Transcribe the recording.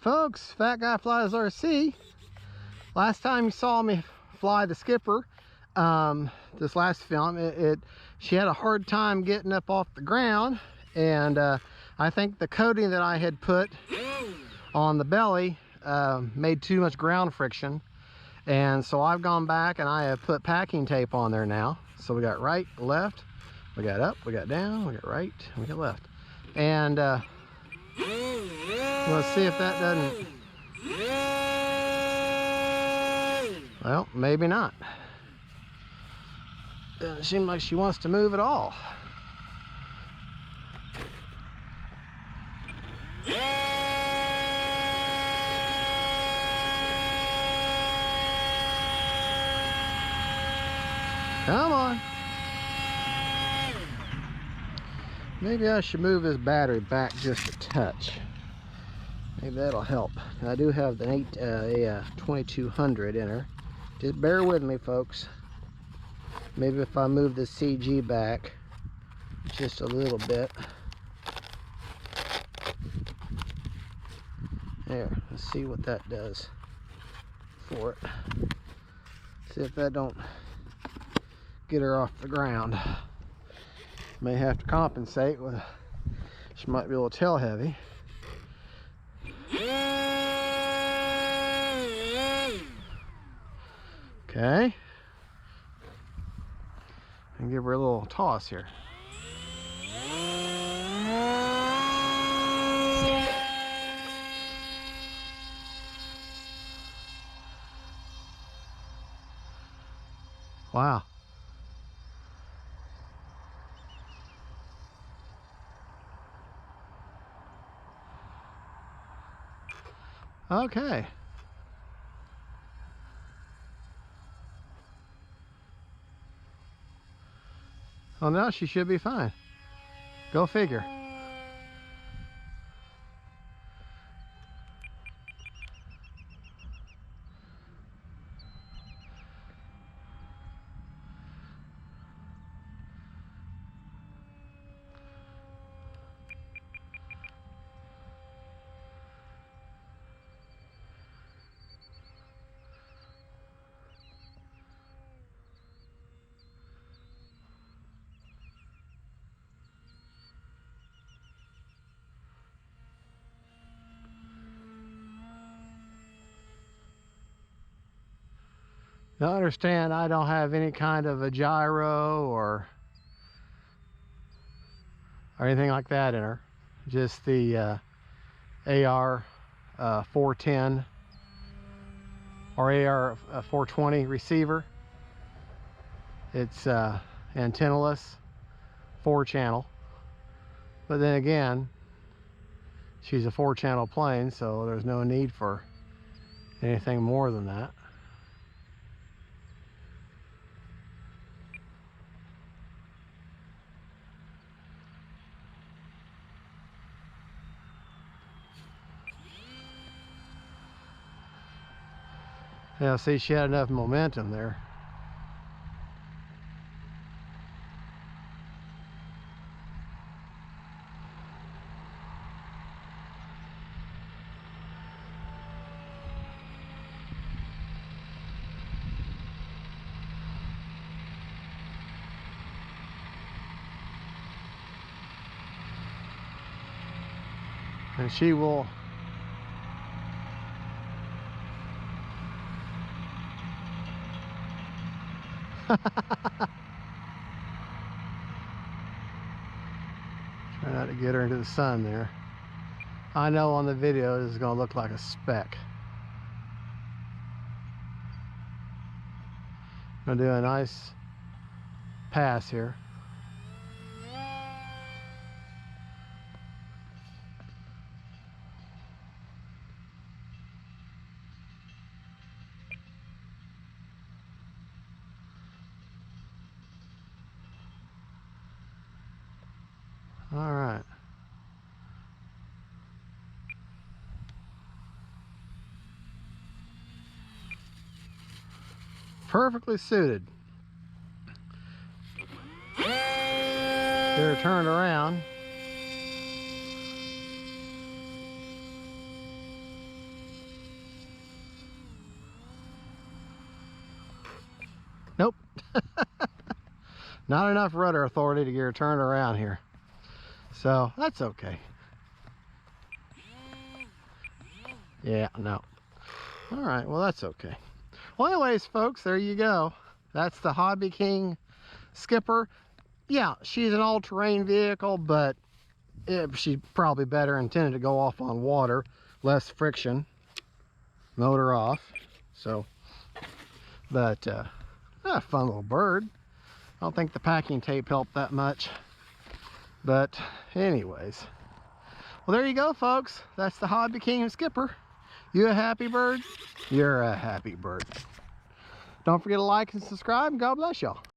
folks, Fat Guy Flies RC. Last time you saw me fly the Skipper, this last film, she had a hard time getting up off the ground, and I think the coating that I had put on the belly made too much ground friction, and so I've gone back and I have put packing tape on there now. So we got right, left, we got up, we got down, we got right, we got left, and let's see if that doesn't. Well, maybe not. Doesn't seem like she wants to move at all. Come on. Maybe I should move this battery back just a touch. Maybe that'll help. I do have a 2200 in her. Just bear with me, folks. Maybe if I move the CG back just a little bit. There, let's see what that does for it. See if that don't get her off the ground. May have to compensate with, she might be a little tail heavy. Okay, and give her a little toss here. Wow. Okay. Well, now she should be fine. Go figure. Now understand, I don't have any kind of a gyro or anything like that in her. Just the AR 410 or AR 420 receiver. It's antennaless, 4-channel. But then again, she's a 4-channel plane, so there's no need for anything more than that. Yeah, see, she had enough momentum there. And she will try not to get her into the sun there. I know on the video this is going to look like a speck. I'm going to do a nice pass here. All right. Perfectly suited. Get her turned around. Not enough rudder authority to get her turned around here. So that's okay. Yeah, no. All right, well, that's okay. Well, anyways, folks, there you go. That's the Hobby King Skipper. Yeah, she's an all-terrain vehicle, but she's probably better intended to go off on water. Less friction. Motor off. So, but, a fun little bird. I don't think the packing tape helped that much. But, anyways. Well, there you go, folks. That's the Hobby King Skipper. You a happy bird? You're a happy bird. Don't forget to like and subscribe, and God bless y'all.